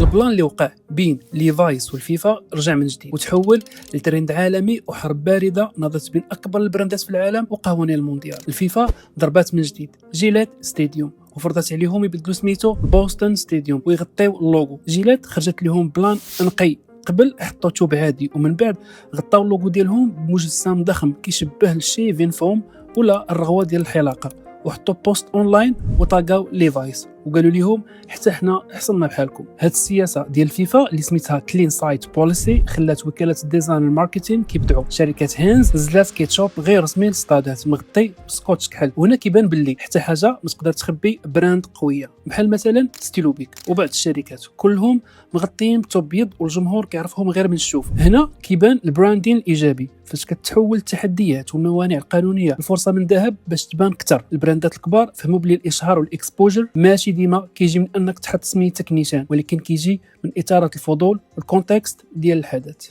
البلان اللي وقع بين ليفايس والفيفا رجع من جديد وتحول لترند عالمي وحرب بارده نضت بين اكبر البراندات في العالم وقوانين المونديال. الفيفا ضربات من جديد جيلات ستاديوم وفرضت عليهم يبدلوا سميتو بوستون ستاديوم ويغطيو اللوغو. جيلات خرجت لهم بلان نقي، قبل حطوا توب عادي ومن بعد غطاو اللوغو ديالهم بمجسم ضخم كيشبه الشي فين فوم ولا الرغوه ديال الحلاقه، وحطوا بوست اونلاين وطاقاو ليفايس وقالوا لهم حتى حنا حصلنا بحالكم. هاد السياسه ديال الفيفا اللي سميتها كلين سايت بوليسي خلات وكاله الديزاين والماركتين كيبدعوا. شركه هينز نزلات كيتشوب غير رسمي للستادات مغطي بسكوتش كحل، وهنا كيبان باللي حتى حاجه ما تقدر تخبي براند قويه بحال مثلا ستيلو بيك وبعض الشركات كلهم مغطيين بتوب بيض والجمهور كيعرفهم غير من الشوف. هنا كيبان البراندين الايجابي فاش كتحول التحديات والموانع القانونيه الفرصه من ذهب باش تبان اكثر. البراندات الكبار فهموا بلي الاشهار والاكسبوجر ماشي ديما كيجي من انك تحط سميتك نيشان، ولكن كيجي من اثاره الفضول والكونتكست ديال الحدث.